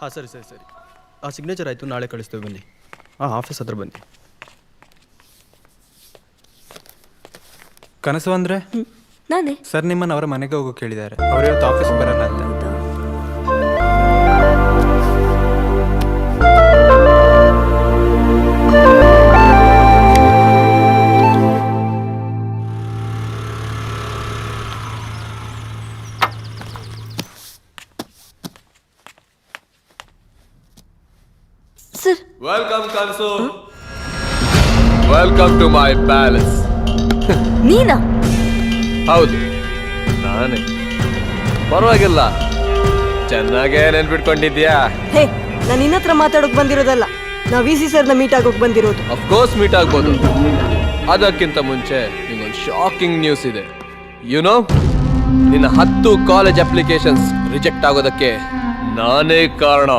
ಹಾಂ ಸರಿ ಸರಿ ಸರಿ. ಸಿಗ್ನೇಚರ್ ಆಯಿತು, ನಾಳೆ ಕಳಿಸ್ತೇವೆ ಬನ್ನಿ. ಆಫೀಸ್ ಹತ್ರ ಬನ್ನಿ. ಕನಸು ಅಂದರೆ ನಾನೇ ಸರ್ ನಿಮ್ಮನ್ನು ಅವರ ಮನೆಗೆ ಹೋಗೋ ಕೇಳಿದ್ದಾರೆ. ಅವರು ಇವತ್ತು ಆಫೀಸ್ ಬರಲ್ಲ ಅಂತ. ಸರ್ ವೆಲ್ಕಮ್ ಕನ್ಸು, ವೆಲ್ಕಮ್ ಟು ಮೈ ಪ್ಯಾಲೇಸ್. ನೀನಾ? ಹೌದು ನಾನೇ. ಪರವಾಗಿಲ್ಲ, ಚೆನ್ನಾಗೇ ನೆನ್ಪಿಟ್ಕೊಂಡಿದ್ಯಾ? ಹೇ, ನಾನು ನಿನ್ನ ಹತ್ರ ಮಾತಾಡೋಕೆ ಬಂದಿರೋದಲ್ಲ, ನಾವು ವಿ ಸಿ ಸರ್ನ ಮೀಟ್ ಆಗೋಕೆ ಬಂದಿರೋದು. ಅಫ್ಕೋರ್ಸ್ ಮೀಟ್ ಆಗ್ಬೋದು. ಅದಕ್ಕಿಂತ ಮುಂಚೆ ನಿಂಗೊಂದು ಶಾಕಿಂಗ್ ನ್ಯೂಸ್ ಇದೆ. ಯುನೋ, ನಿನ್ನ 10 ಕಾಲೇಜ್ ಅಪ್ಲಿಕೇಶನ್ಸ್ ರಿಜೆಕ್ಟ್ ಆಗೋದಕ್ಕೆ ನಾನೇ ಕಾರಣ.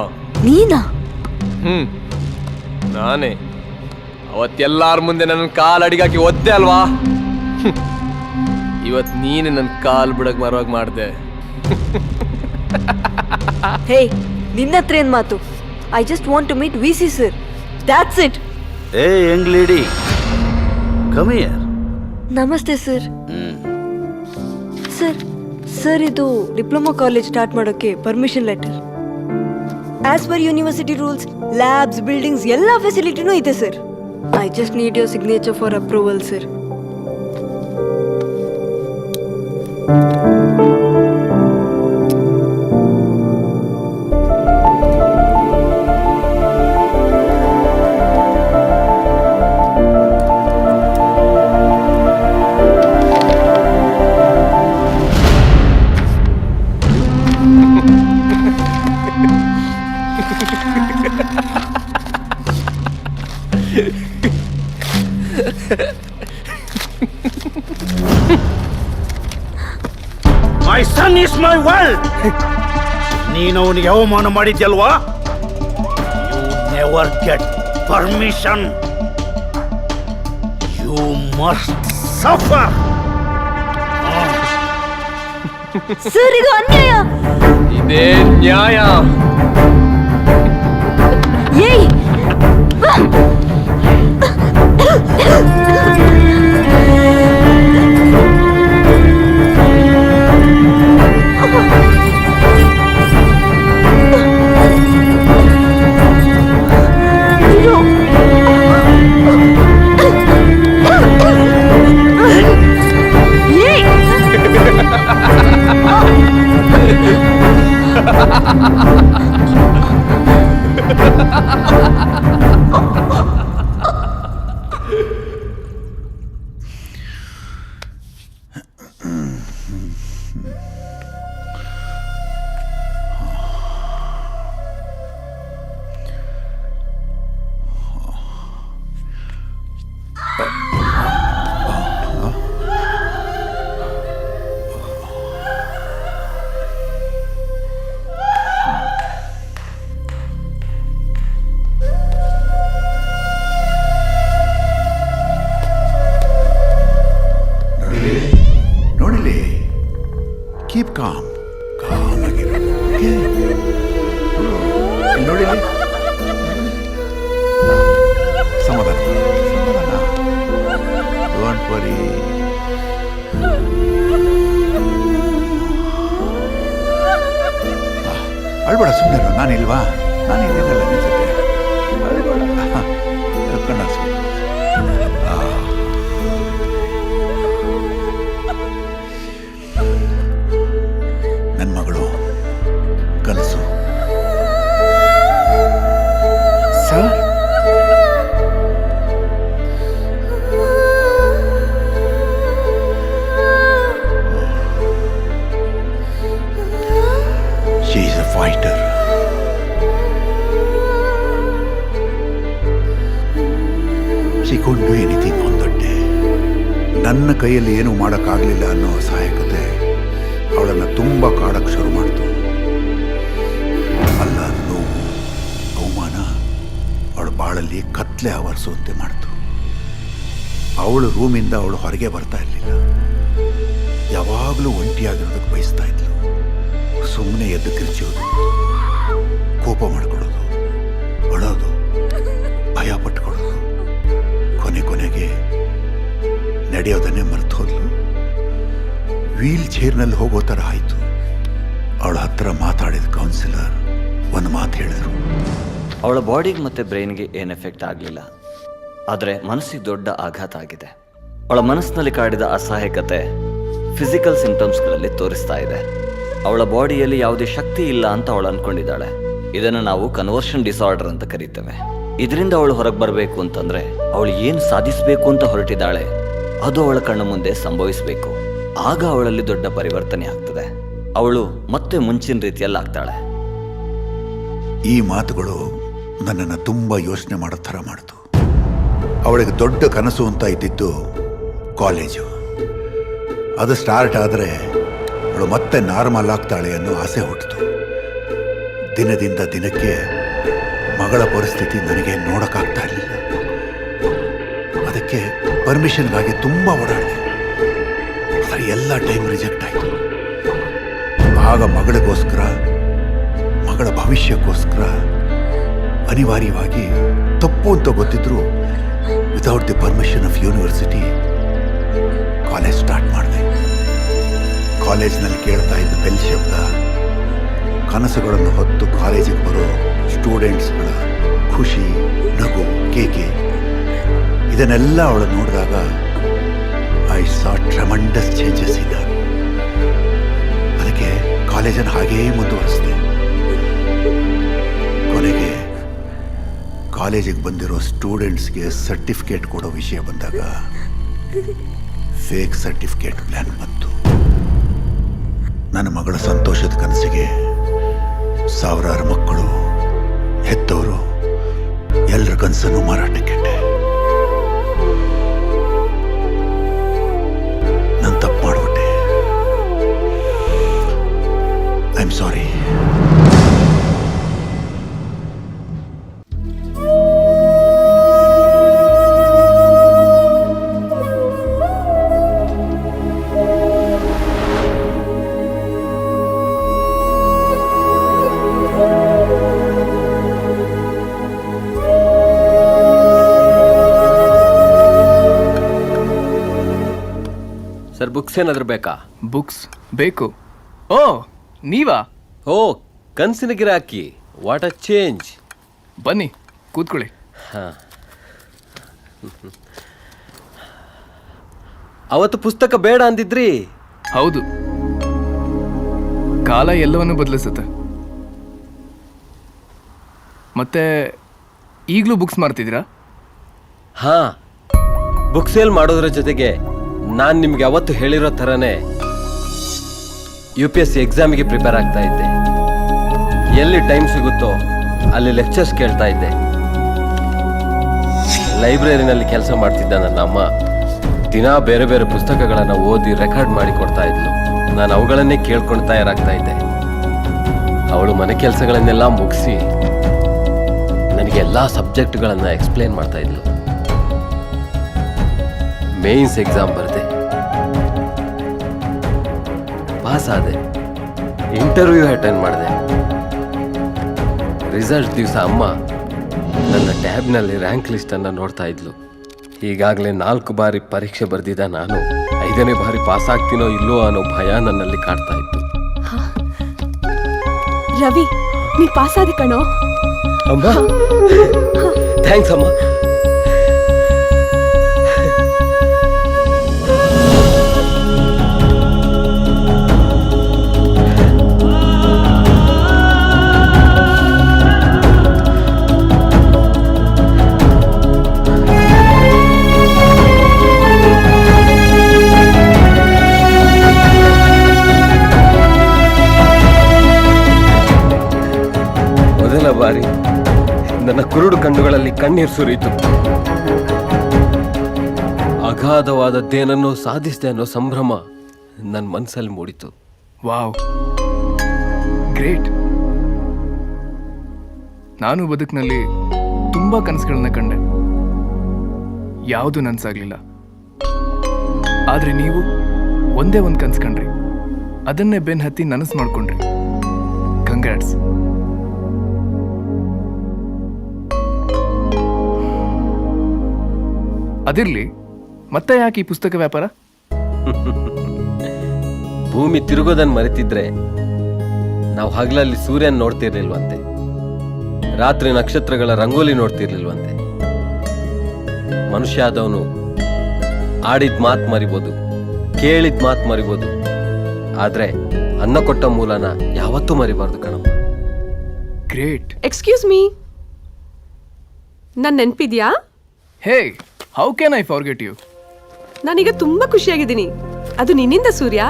ನೀನಾ? ನಾನೇ. ಅವತ್ತೆಲ್ಲಾರ ಮುಂದೆ ನನ್ನ ಕಾಲು ಅಡಿಗಾಕಿ ಒದ್ದೆ ಅಲ್ವಾ? ಇವತ್ತು ನೀನೆ ನನ್ನ ಕಾಲು ಬಿಡಕ್ ಮರವಾಗಿ ಮಾಡಿದೆ. ಹೇ, ನಿನ್ನ ಹತ್ರ ಏನ್ ಮಾತು? I just want to meet V C sir, that's it. ಏ ಯಂಗ್ ಲೇಡಿ, ಕಮ್ ಹಿಯರ್. ನಮಸ್ತೆ ಸರ್. ಸರ್ ಇದು ಡಿಪ್ಲೊಮಾ ಕಾಲೇಜ್ ಸ್ಟಾರ್ಟ್ ಮಾಡೋಕ್ಕೆ permission letter. As per university rules, labs, buildings ಎಲ್ಲ ಫೆಸಿಲಿಟಿನೂ ಇದೆ sir. I just need your signature for approval sir. My son is my world. ನೀನು ಅವನಿಗೆ ಅವಮಾನ ಮಾಡಿದ್ಯಲ್ವಾ? You never get permission. You must suffer. Sir ಇದು ಅನ್ಯಾಯ. ಇದೇ ನ್ಯಾಯ. ಏಯ್ ಕೀಪ್ ಕಾಮ್ ಆಗಿರು. ನೋಡಿ, ಸಮಾಧಾನ ಡೋಂಟ್ ವರಿ. ಅಳ್ಬೇಡ, ಸುಮ್ಮನೆ ನಾನಿಲ್ವಾ? ನಾನು ಇದ್ದೀನಲ್ಲ ನಿನ್ನ ಜೊತೆ. ಅಳ್ಬೇಡ, ಕಣ್ಣ ನನ್ನ ಮಗಳು ಕನಸು. Sir, she is a fighter. She couldn't do anything on that day. ನನ್ನ ಕೈಯಲ್ಲಿ ಏನೂ ಮಾಡೋಕ್ಕಾಗಲಿಲ್ಲ ಅನ್ನೋ ಅಸಹಾಯಕತೆ ಅವಳನ್ನು ತುಂಬ ಕಾಡಕ್ಕೆ ಶುರು ಮಾಡ್ತು. ಅಲ್ಲ, ನೋವು, ಅವಮಾನ ಅವಳ ಬಾಳಲ್ಲಿ ಕತ್ಲೆ ಆವರಿಸುವಂತೆ ಮಾಡ್ತು. ಅವಳು ರೂಮಿಂದ ಅವಳು ಹೊರಗೆ ಬರ್ತಾ ಇರಲಿಲ್ಲ. ಯಾವಾಗಲೂ ಒಂಟಿಯಾಗಿರೋದಕ್ಕೆ ಬಯಸ್ತಾ ಇದ್ಲು. ಸುಮ್ಮನೆ ಎದ್ದು ಕಿರ್ಚೋದು, ಕೋಪ ವೀಲ್ ಚೇರ್ನಲ್ಲಿ ಹೋಗೋ ಥರ ಆಯಿತು. ಅವಳ ಹತ್ರ ಮಾತಾಡಿದ ಕೌನ್ಸಿಲರ್ ಒಂದು ಮಾತು ಹೇಳಿದ್ರು. ಅವಳ ಬಾಡಿಗೆ ಮತ್ತು ಬ್ರೈನ್ಗೆ ಏನು ಎಫೆಕ್ಟ್ ಆಗಲಿಲ್ಲ, ಆದರೆ ಮನಸ್ಸಿಗೆ ದೊಡ್ಡ ಆಘಾತ ಆಗಿದೆ. ಅವಳ ಮನಸ್ಸಿನಲ್ಲಿ ಕಾಡಿದ ಅಸಹಾಯಕತೆ ಫಿಸಿಕಲ್ ಸಿಂಟಮ್ಸ್ಗಳಲ್ಲಿ ತೋರಿಸ್ತಾ ಇದೆ. ಅವಳ ಬಾಡಿಯಲ್ಲಿ ಯಾವುದೇ ಶಕ್ತಿ ಇಲ್ಲ ಅಂತ ಅವಳು ಅಂದ್ಕೊಂಡಿದ್ದಾಳೆ. ಇದನ್ನು ನಾವು ಕನ್ವರ್ಷನ್ ಡಿಸಾರ್ಡರ್ ಅಂತ ಕರೀತೇವೆ. ಇದರಿಂದ ಅವಳು ಹೊರಗೆ ಬರಬೇಕು ಅಂತಂದರೆ ಅವಳು ಏನು ಸಾಧಿಸಬೇಕು ಅಂತ ಹೊರಟಿದ್ದಾಳೆ ಅದು ಅವಳ ಕಣ್ಣ ಮುಂದೆ ಸಂಭವಿಸಬೇಕು. ಆಗ ಅವಳಲ್ಲಿ ದೊಡ್ಡ ಪರಿವರ್ತನೆ ಆಗ್ತದೆ. ಅವಳು ಮತ್ತೆ ಮುಂಚಿನ ರೀತಿಯಲ್ಲಿ ಆಗ್ತಾಳೆ. ಈ ಮಾತುಗಳು ನನ್ನನ್ನು ತುಂಬ ಯೋಚನೆ ಮಾಡೋ ಥರ ಮಾಡಿತು. ಅವಳಿಗೆ ದೊಡ್ಡ ಕನಸು ಅಂತ ಇದ್ದಿದ್ದು ಕಾಲೇಜು. ಅದು ಸ್ಟಾರ್ಟ್ ಆದರೆ ಅವಳು ಮತ್ತೆ ನಾರ್ಮಲ್ ಆಗ್ತಾಳೆ ಅನ್ನೋ ಆಸೆ ಹುಟ್ಟಿತು. ದಿನದಿಂದ ದಿನಕ್ಕೆ ಮಗಳ ಪರಿಸ್ಥಿತಿ ನನಗೆ ನೋಡೋಕ್ಕಾಗ್ತಾ ಇರಲಿಲ್ಲ. ಅದಕ್ಕೆ ಪರ್ಮಿಷನ್ಗಾಗಿ ತುಂಬ ಓಡಾಡಿದೆ. ಆದರೆ ಎಲ್ಲ ಟೈಮ್ ರಿಜೆಕ್ಟ್ ಆಯಿತು. ಆಗ ಮಗಳಿಗೋಸ್ಕರ, ಮಗಳ ಭವಿಷ್ಯಕ್ಕೋಸ್ಕರ ಅನಿವಾರ್ಯವಾಗಿ ತಪ್ಪು ಅಂತ ಗೊತ್ತಿದ್ರು without the permission of university college start ಮಾಡಿದೆ. ಕಾಲೇಜ್ನಲ್ಲಿ ಕೇಳ್ತಾ ಇದ್ದ ಬೆಲ್ ಶಬ್ದ, ಕನಸುಗಳನ್ನು ಹೊತ್ತು ಕಾಲೇಜಿಗೆ ಬರೋ ಸ್ಟೂಡೆಂಟ್ಸ್ಗಳ ಖುಷಿ, ನಗು, ಕೇಕೆ, ಇದನ್ನೆಲ್ಲ ಅವಳು ನೋಡಿದಾಗ ಐ ಸಾ ಟ್ರೆಮೆಂಡಸ್ ಚೇಂಜಸ್ ಇದ್ದ. ಅದಕ್ಕೆ ಕಾಲೇಜನ್ನು ಹಾಗೇ ಮುಂದುವರಿಸಿದೆ. ಕೊನೆಗೆ ಕಾಲೇಜಿಗೆ ಬಂದಿರೋ ಸ್ಟೂಡೆಂಟ್ಸ್ಗೆ ಸರ್ಟಿಫಿಕೇಟ್ ಕೊಡೋ ವಿಷಯ ಬಂದಾಗ ಫೇಕ್ ಸರ್ಟಿಫಿಕೇಟ್ ಪ್ಲ್ಯಾನ್ ಬಂತು. ನನ್ನ ಮಗಳ ಸಂತೋಷದ ಕನಸಿಗೆ ಸಾವಿರಾರು ಮಕ್ಕಳು, ಹೆತ್ತವರು ಎಲ್ಲರ ಕನಸನ್ನು ಮಾರಾಟಕ್ಕಿಟ್ಟೆ. ನಾನು ತಪ್ಪು ಮಾಡಿಬಿಟ್ಟೆ. I am sorry. Sir, books ಏನಾದರೂ ಬೇಕಾ? ಬುಕ್ಸ್ ಬೇಕು. ಓ, ನೀವಾ? ಓ, ಕನಸಿನ ಗಿರಾಕಿ. What a change. ಬನ್ನಿ ಕೂತ್ಕೊಳ್ಳಿ. ಅವತ್ತು ಪುಸ್ತಕ ಬೇಡ ಅಂದಿದ್ರಿ. ಹೌದು, ಕಾಲ ಎಲ್ಲವನ್ನು ಬದಲಿಸುತ್ತೆ. ಮತ್ತೆ ಈಗಲೂ ಬುಕ್ಸ್ ಮಾಡ್ತಿದ್ದೀರಾ? ಹಾ, ಬುಕ್ ಸೇಲ್ ಮಾಡೋದ್ರ ಜೊತೆಗೆ ನಾನು ನಿಮ್ಗೆ ಅವತ್ತು ಹೇಳಿರೋ ಥರನೇ UPSC ಎಕ್ಸಾಮಿಗೆ ಪ್ರಿಪೇರ್ ಆಗ್ತಾ ಇದ್ದೆ. ಎಲ್ಲಿ ಟೈಮ್ ಸಿಗುತ್ತೋ ಅಲ್ಲಿ ಲೆಕ್ಚರ್ಸ್ ಕೇಳ್ತಾ ಇದ್ದೆ. ಲೈಬ್ರರಿನಲ್ಲಿ ಕೆಲಸ ಮಾಡ್ತಿದ್ದ ನನ್ನ ಅಮ್ಮ ದಿನ ಬೇರೆ ಬೇರೆ ಪುಸ್ತಕಗಳನ್ನು ಓದಿ ರೆಕಾರ್ಡ್ ಮಾಡಿ ಕೊಡ್ತಾ ಇದ್ಲು. ನಾನು ಅವುಗಳನ್ನೇ ಕೇಳ್ಕೊಂಡು ತಯಾರಾಗ್ತಾ ಇದ್ದೆ. ಅವಳು ಮನೆ ಕೆಲಸಗಳನ್ನೆಲ್ಲ ಮುಗಿಸಿ ನನಗೆ ಎಲ್ಲ ಸಬ್ಜೆಕ್ಟ್ಗಳನ್ನು ಎಕ್ಸ್ಪ್ಲೇನ್ ಮಾಡ್ತಾ ಇದ್ಲು. ಮೇನ್ಸ್ ಎಕ್ಸಾಮ್ ಬರೆದೆ, ಪಾಸ್ ಆದೆ. ಇಂಟರ್ವ್ಯೂ ಅಟೆಂಡ್ ಮಾಡಿದೆ. ರಿಸಲ್ಟ್ ದಿವಸ ಅಮ್ಮ ನನ್ನ ಟ್ಯಾಬ್ನಲ್ಲಿ ರ್ಯಾಂಕ್ ಲಿಸ್ಟನ್ನು ನೋಡ್ತಾ ಇದ್ಲು. ಈಗಾಗಲೇ 4 ಬಾರಿ ಪರೀಕ್ಷೆ ಬರೆದಿದ್ದ ನಾನು 5ನೇ ಬಾರಿ ಪಾಸ್ ಆಗ್ತೀನೋ ಇಲ್ಲೋ ಅನ್ನೋ ಭಯ ನನ್ನಲ್ಲಿ ಕಾಡ್ತಾ ಇತ್ತು. ರವಿ, ನೀ ಪಾಸ್ ಆದಿ ಕಣೋ. ಅಮ್ಮ, ಥ್ಯಾಂಕ್ಸ್ ಅಮ್ಮ. ಬಾರಿ ನನ್ನ ಕುರುಡು ಕಣ್ಣುಗಳಲ್ಲಿ ಕಣ್ಣೀರು ಸುರಿಯಿತು. ಅಗಾಧವಾದದ್ದೇನನ್ನೋ ಸಾಧಿಸಿದೆ ಅನ್ನೋ ಸಂಭ್ರಮ ನನ್ನ ಮನಸ್ಸಲ್ಲಿ ಮೂಡಿತು. Wow, great. ನಾನು ಬದುಕಿನಲ್ಲಿ ತುಂಬ ಕನಸುಗಳನ್ನ ಕಂಡೆ, ಯಾವುದು ನನಸಾಗಲಿಲ್ಲ. ಆದರೆ ನೀವು ಒಂದೇ ಒಂದು ಕನಸು ಕಂಡ್ರಿ, ಅದನ್ನೇ ಬೆನ್ ಹತ್ತಿ ನನಸು ಮಾಡ್ಕೊಂಡ್ರಿ. ಕಂಗ್ರಾಟ್ಸ್. ಅದಿರಲಿ, ಮತ್ತೆ ಯಾಕೆ ಈ ಪುಸ್ತಕ ವ್ಯಾಪಾರ? ಭೂಮಿ ತಿರುಗೋದನ್ನ ಮರೆತಿದ್ರೆ ನಾವು ಹಗಲಲ್ಲಿ ಸೂರ್ಯನ ನೋಡ್ತಿರ್ಲಿಲ್ವಂತೆ, ರಾತ್ರಿ ನಕ್ಷತ್ರಗಳ ರಂಗೋಲಿ ನೋಡ್ತಿರ್ಲಿಲ್ವಂತೆ. ಮನುಷ್ಯ ಆದವನು ಆಡಿದ ಮಾತು ಮರಿಬೋದು, ಕೇಳಿದ ಮಾತು ಮರಿಬೋದು, ಆದ್ರೆ ಅನ್ನ ಕೊಟ್ಟ ಮೂಲನ ಯಾವತ್ತೂ ಮರಿಬಾರ್ದು ಕಣಪ್ಪ. ಗ್ರೇಟ್. ಎಕ್ಸ್ಕ್ಯೂಸ್ ಮೀ, ನನ್ನ ನೆನ್ಪಿದ್ಯಾ? Hey, how can I forget you? ನಾನೀಗ ತುಂಬಾ ಖುಷಿಯಾಗಿದ್ದೀನಿ. ಅದು ನಿನ್ನಿಂದ ಸೂರ್ಯ.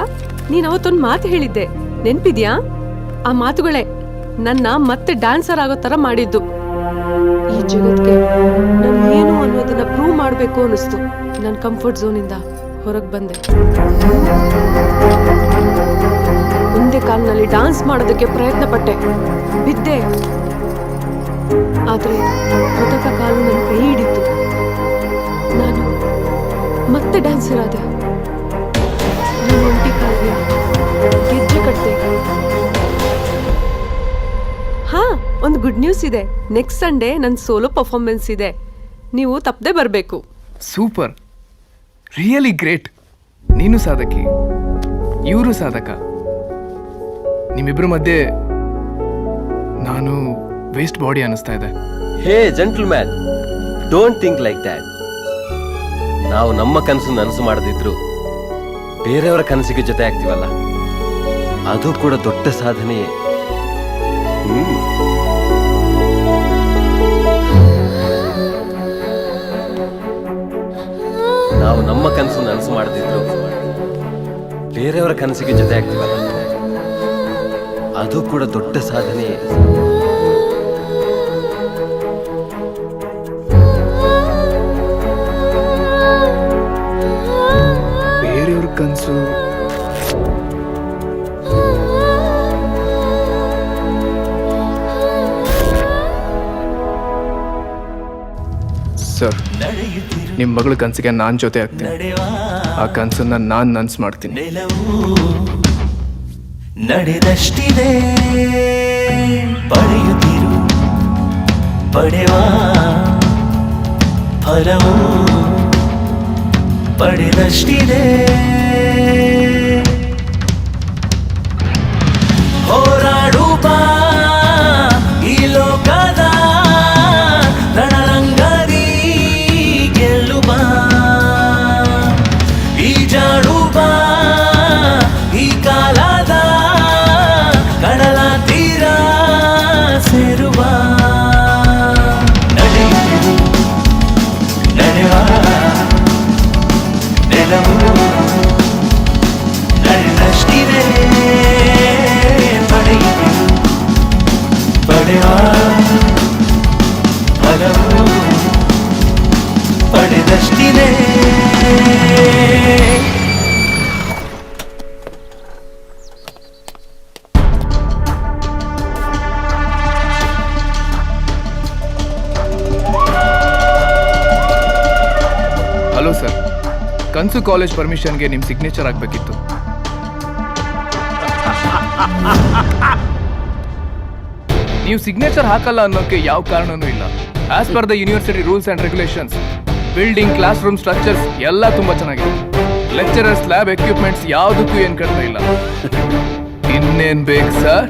ನೀನ್ ಅವತ್ತೊಂದು ಮಾತು ಹೇಳಿದ್ದೆ, ನೆನ್ಪಿದ್ಯಾ? ಆ ಮಾತುಗಳೇ ನನ್ನ ಮತ್ತೆ ಡ್ಯಾನ್ಸರ್ ಆಗೋ ತರ ಮಾಡಿದ್ದು. ಈ ಜಗತ್ಗೆ ನಾನು ಏನು ಅನ್ನೋದನ್ನ ಪ್ರೂವ್ ಮಾಡಬೇಕು ಅನ್ನಿಸ್ತು. ನನ್ನ ಕಂಫರ್ಟ್ ಝೋನಿಂದ ಹೊರಗೆ ಬಂದೆ. ಒಂದೇ ಕಾಲ್ನಲ್ಲಿ ಡಾನ್ಸ್ ಮಾಡೋದಕ್ಕೆ ಪ್ರಯತ್ನ ಪಟ್ಟೆ, ಬಿದ್ದೆ. ಆದ್ರೆ ಕೃತಕ ಕಾಲು ನನ್ನ ಕೈ ಹಿಡಿತು. ನಾನು ಮತ್ತೆ ಡ್ಯಾನ್ಸರ್ ಆದೆ. ನನ್ನ ಒಂಟಿ ಕಾಲಿಗೆ ಗೆಜ್ಜೆ ಕಟ್ಟಿದೆ. ಹಾ, ಒಂದು ಗುಡ್ ನ್ಯೂಸ್ ಇದೆ. ನೆಕ್ಸ್ಟ್ ಸಂಡೇ ನನ್ನ ಸೋಲೋ ಪರ್ಫಾರ್ಮೆನ್ಸ್ ಇದೆ. ನೀವು ತಪ್ಪದೆ ಬರಬೇಕು. Super, really great. ನೀನು ಸಾಧಕಿ, ಇವರು ಸಾಧಕ. ನಿಮ್ಮಿಬ್ಬರ ಮಧ್ಯೆ ನಾನು ವೇಸ್ಟ್ ಬಾಡಿ ಅನ್ನಿಸ್ತಾ ಇದೆ. Hey gentleman, don't think like that. ನಾವು ನಮ್ಮ ಕನಸು ನನಸು ಮಾಡದಿದ್ರು ಬೇರೆಯವರ ಕನಸಿಗೆ ಜೊತೆ ಆಗ್ತೀವಲ್ಲ, ಅದು ಕೂಡ ದೊಡ್ಡ ಸಾಧನೆಯೇ. ನಾವು ನಮ್ಮ ಕನಸು ನನಸು ಮಾಡದಿದ್ರು ಬೇರೆಯವರ ಕನಸಿಗೆ ಜೊತೆ ಆಗ್ತೀವಲ್ಲ, ಅದು ಕೂಡ ದೊಡ್ಡ ಸಾಧನೆಯೇ. ಬೇರೆಯವ್ರ ಕನಸು ಸರ್, ನಿಮ್ಮ ಮಗಳ ಕನಸಿಗೆ ನಾನು ಜೊತೆ ಆಗ್ತೀನಿ. ಆ ಕನಸನ್ನ ನಾನು ನನ್ಸ್ ಮಾಡ್ತೀನಿ. ನಡೆದಷ್ಟಿದೆ ಪಡೆಯುತ್ತಿರು, ಪಡೆವ ಫಲವು ಪಡೆದಷ್ಟಿದೆ. ಹೋರಾಡು ಬಾ ಈ ಲೋಕದ ರಣರಂಗದಿ ಗೆಲ್ಲು ಬಾ, ಈಜಾಡು ಬಾ ಈ ಕಾಲದ ಕಡಲ ತೀರ ಸೇರುವ. ನಡೆಯುತ್ತಿರು, ನಡೆವ ನೆಲವು ನಡೆದಷ್ಟಿದೆ. ಪಡೆಯುತ್ತಿರು, ಪಡೆವ ಫಲವು ಪಡೆದಷ್ಟಿದೆ. ಹಲೋ ಸರ್, ಕನ್ಸು ಕಾಲೇಜ್ ಪರ್ಮಿಷನ್ಗೆ ನಿಮ್ಮ ಸಿಗ್ನೇಚರ್ ಆಗಬೇಕಿತ್ತು. ನೀವು ಸಿಗ್ನೇಚರ್ ಹಾಕಲ್ಲ ಅನ್ನೋಕ್ಕೆ ಯಾವ ಕಾರಣನೂ ಇಲ್ಲ. As per the university rules and regulations, building, class room structures ಎಲ್ಲ ತುಂಬಾ ಚೆನ್ನಾಗಿದೆ. ಲೆಕ್ಚರರ್ಸ್, ಲ್ಯಾಬ್ ಎಕ್ವಿಪ್ಮೆಂಟ್ಸ್ ಯಾವುದಕ್ಕೂ ಏನು ಕಡಿಮೆ ಇಲ್ಲ. ಇನ್ನೇನ್ ಬೇಕು ಸರ್?